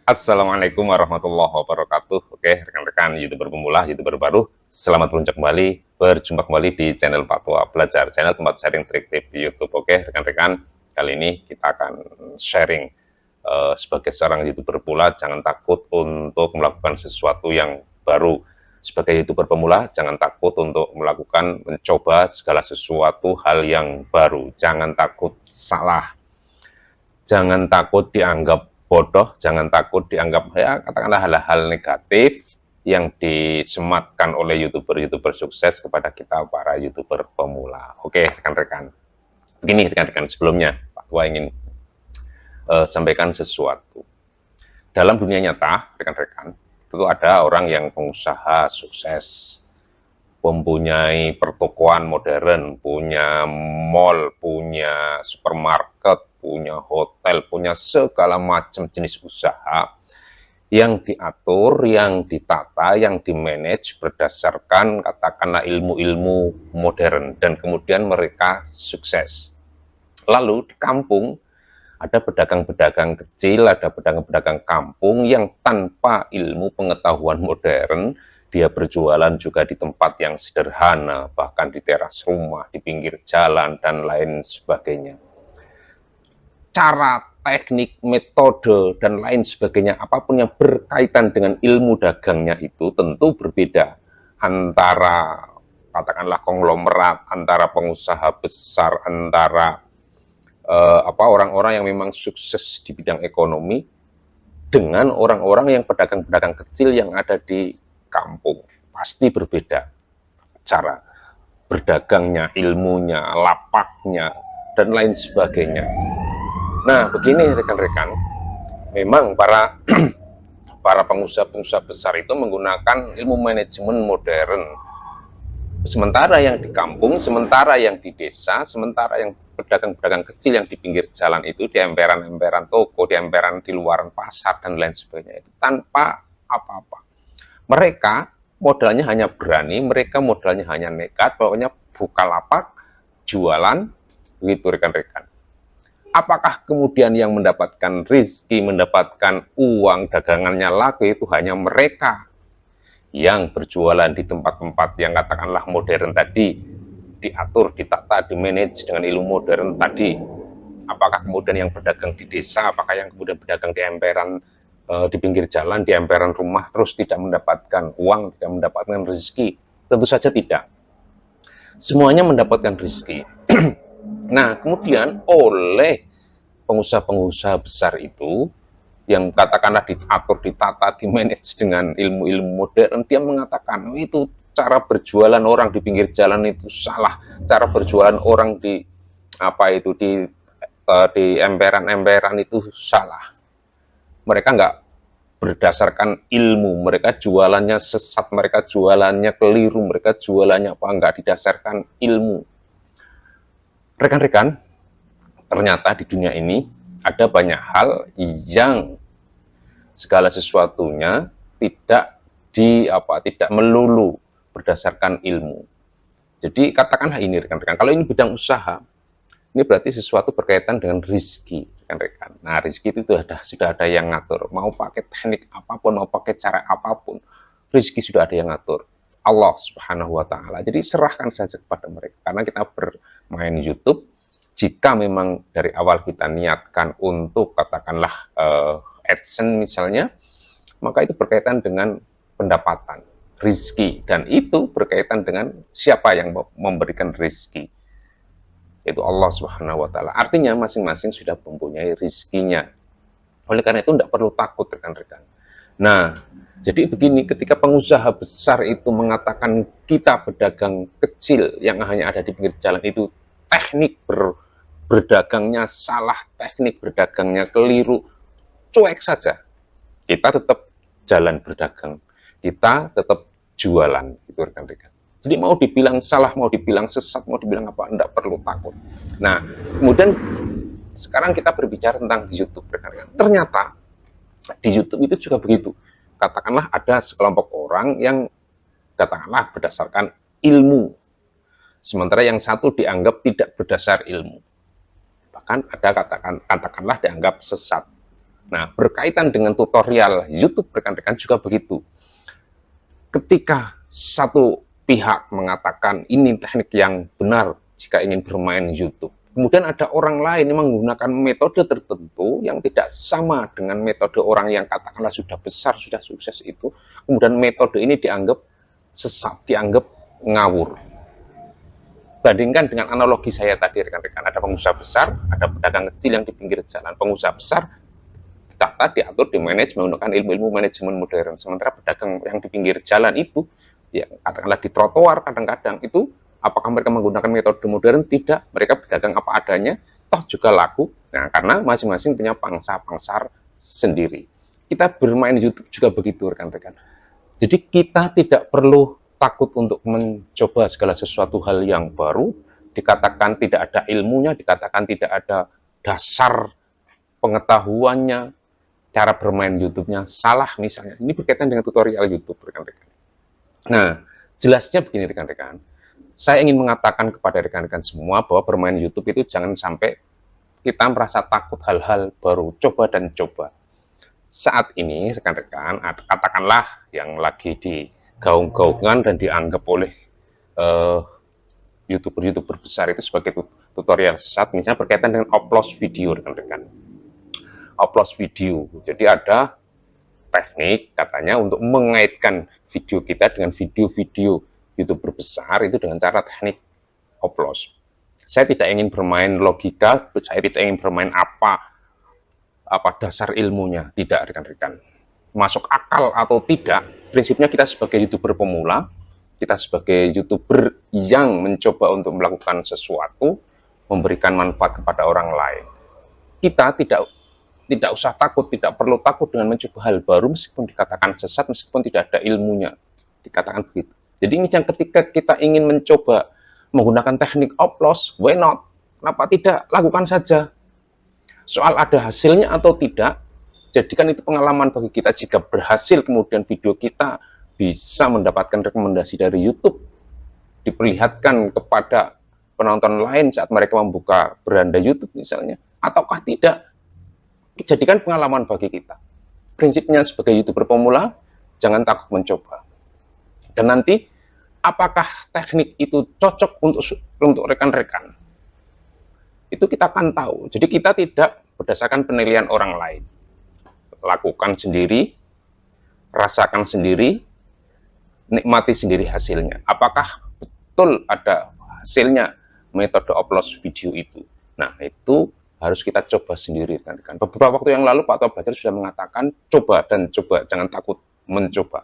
Assalamualaikum warahmatullahi wabarakatuh. Oke, rekan-rekan YouTuber pemula, YouTuber baru, selamat berjumpa kembali di channel Fatwa Belajar, channel tempat sharing trik tip di YouTube. Oke, rekan-rekan, kali ini kita akan sharing sebagai seorang YouTuber pemula, jangan takut untuk melakukan sesuatu yang baru. Sebagai YouTuber pemula, jangan takut untuk mencoba segala sesuatu hal yang baru. Jangan takut salah. Jangan takut dianggap bodoh, jangan takut dianggap katakanlah hal-hal negatif yang disematkan oleh YouTuber-YouTuber sukses kepada kita para YouTuber pemula. Oke, rekan-rekan. Begini rekan-rekan, sebelumnya Pak Tua ingin sampaikan sesuatu. Dalam dunia nyata, rekan-rekan, tentu ada orang yang pengusaha sukses, mempunyai pertokoan modern, punya mall, punya supermarket, punya hotel, punya segala macam jenis usaha yang diatur, yang ditata, yang dimanage berdasarkan katakanlah ilmu-ilmu modern, dan kemudian mereka sukses. Lalu di kampung ada pedagang-pedagang kecil, ada pedagang-pedagang kampung yang tanpa ilmu pengetahuan modern, dia berjualan juga di tempat yang sederhana, bahkan di teras rumah, di pinggir jalan, dan lain sebagainya. Cara, teknik, metode, dan lain sebagainya, apapun yang berkaitan dengan ilmu dagangnya itu tentu berbeda antara katakanlah konglomerat, antara pengusaha besar, antara orang-orang yang memang sukses di bidang ekonomi dengan orang-orang yang pedagang-pedagang kecil yang ada di kampung. Pasti berbeda cara berdagangnya, ilmunya, lapaknya, dan lain sebagainya. Nah, begini rekan-rekan, memang para pengusaha-pengusaha besar itu menggunakan ilmu manajemen modern. Sementara yang di kampung, sementara yang di desa, sementara yang pedagang-pedagang kecil yang di pinggir jalan itu, di emperan-emperan toko, di emperan di luaran pasar, dan lain sebagainya itu tanpa apa-apa. Mereka modalnya hanya berani, mereka modalnya hanya nekat, pokoknya buka lapak, jualan, begitu rekan-rekan. Apakah kemudian yang mendapatkan rezeki, mendapatkan uang, dagangannya laku itu hanya mereka yang berjualan di tempat-tempat yang katakanlah modern tadi, diatur, ditata, dimanage dengan ilmu modern tadi? Apakah kemudian yang pedagang di desa, apakah yang kemudian pedagang di emperan, di pinggir jalan, di emperan rumah, terus tidak mendapatkan uang, tidak mendapatkan rezeki? Tentu saja tidak. Semuanya mendapatkan rezeki. Nah, kemudian oleh pengusaha-pengusaha besar itu, yang katakanlah diatur, ditata, dimanage dengan ilmu-ilmu modern, dia mengatakan, itu cara berjualan orang di pinggir jalan itu salah, cara berjualan orang di emperan-emperan itu salah. Mereka nggak berdasarkan ilmu, mereka jualannya sesat, mereka jualannya keliru, mereka jualannya nggak didasarkan ilmu. Rekan-rekan, ternyata di dunia ini ada banyak hal yang segala sesuatunya tidak melulu berdasarkan ilmu. Jadi katakanlah ini rekan-rekan, kalau ini bidang usaha, ini berarti sesuatu berkaitan dengan rezeki, rekan-rekan. Nah, rezeki itu sudah ada yang ngatur. Mau pakai teknik apapun, mau pakai cara apapun, rezeki sudah ada yang ngatur. Allah Subhanahu wa Ta'ala. Jadi serahkan saja kepada mereka. Karena kita bermain YouTube, jika memang dari awal kita niatkan untuk katakanlah AdSense misalnya, maka itu berkaitan dengan pendapatan, rezeki, dan itu berkaitan dengan siapa yang memberikan rezeki, yaitu Allah Subhanahu wa Ta'ala. Artinya masing-masing sudah mempunyai rezekinya. Oleh karena itu tidak perlu takut rekan-rekan. Nah, jadi begini, ketika pengusaha besar itu mengatakan kita pedagang kecil yang hanya ada di pinggir jalan itu teknik berdagangnya salah, teknik berdagangnya keliru, cuek saja. Kita tetap jalan berdagang, kita tetap jualan, itu rekan-rekan. Jadi mau dibilang salah, mau dibilang sesat, mau dibilang apa, tidak perlu takut. Nah, kemudian sekarang kita berbicara tentang YouTube, rekan-rekan. Ternyata di YouTube itu juga begitu. Katakanlah ada sekelompok orang yang katakanlah berdasarkan ilmu, sementara yang satu dianggap tidak berdasar ilmu. Bahkan ada katakanlah dianggap sesat. Nah, berkaitan dengan tutorial YouTube rekan-rekan juga begitu. Ketika satu pihak mengatakan ini teknik yang benar jika ingin bermain YouTube, kemudian ada orang lain yang menggunakan metode tertentu yang tidak sama dengan metode orang yang katakanlah sudah besar, sudah sukses itu, kemudian metode ini dianggap sesat, dianggap ngawur. Bandingkan dengan analogi saya tadi rekan-rekan, ada pengusaha besar, ada pedagang kecil yang di pinggir jalan. Pengusaha besar ditata, diatur, dimanage menggunakan ilmu-ilmu manajemen modern. Sementara pedagang yang di pinggir jalan itu, ya katakanlah di trotoar kadang-kadang itu, apakah mereka menggunakan metode modern? Tidak, mereka pedagang apa adanya, toh juga laku. Nah, karena masing-masing punya pangsa pasar sendiri. Kita bermain YouTube juga begitu rekan-rekan. Jadi kita tidak perlu takut untuk mencoba segala sesuatu hal yang baru, dikatakan tidak ada ilmunya, dikatakan tidak ada dasar pengetahuannya, cara bermain YouTube-nya salah misalnya. Ini berkaitan dengan tutorial YouTube, rekan-rekan. Nah, jelasnya begini rekan-rekan. Saya ingin mengatakan kepada rekan-rekan semua bahwa bermain YouTube itu jangan sampai kita merasa takut hal-hal baru, coba dan coba. Saat ini rekan-rekan, katakanlah yang lagi digaung-gaungan dan dianggap oleh YouTuber-YouTuber besar itu sebagai tutorial sesat, misalnya berkaitan dengan upload video rekan-rekan. Upload video, jadi ada teknik katanya untuk mengaitkan video kita dengan video-video YouTuber besar itu dengan cara teknik upload. Saya tidak ingin bermain logika, saya tidak ingin bermain apa dasar ilmunya, tidak rekan-rekan. Masuk akal atau tidak, prinsipnya kita sebagai YouTuber pemula, kita sebagai YouTuber yang mencoba untuk melakukan sesuatu, memberikan manfaat kepada orang lain. Kita tidak usah takut, tidak perlu takut dengan mencoba hal baru meskipun dikatakan sesat, meskipun tidak ada ilmunya. Dikatakan begitu. Jadi misalnya ketika kita ingin mencoba menggunakan teknik oplos, why not? Kenapa tidak? Lakukan saja. Soal ada hasilnya atau tidak, jadikan itu pengalaman bagi kita. Jika berhasil kemudian video kita bisa mendapatkan rekomendasi dari YouTube, diperlihatkan kepada penonton lain saat mereka membuka beranda YouTube misalnya, ataukah tidak, jadikan pengalaman bagi kita. Prinsipnya sebagai YouTuber pemula, jangan takut mencoba. Dan nanti, apakah teknik itu cocok untuk rekan-rekan? Itu kita akan tahu. Jadi kita tidak berdasarkan penilaian orang lain. Lakukan sendiri, rasakan sendiri, nikmati sendiri hasilnya. Apakah betul ada hasilnya metode upload video itu? Nah, itu harus kita coba sendiri, rekan-rekan. Beberapa waktu yang lalu Pak Tua Belajar sudah mengatakan coba dan coba, jangan takut mencoba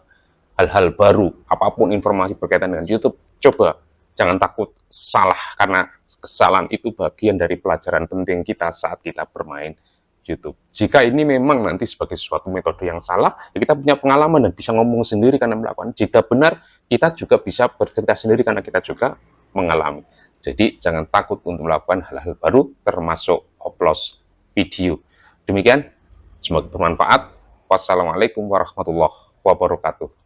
hal-hal baru, apapun informasi berkaitan dengan YouTube, coba, jangan takut salah, karena kesalahan itu bagian dari pelajaran penting kita saat kita bermain YouTube. Jika ini memang nanti sebagai suatu metode yang salah, ya kita punya pengalaman dan bisa ngomong sendiri karena melakukan. Jika benar, kita juga bisa bercerita sendiri karena kita juga mengalami. Jadi jangan takut untuk melakukan hal-hal baru, termasuk upload video. Demikian, semoga bermanfaat. Wassalamualaikum warahmatullahi wabarakatuh.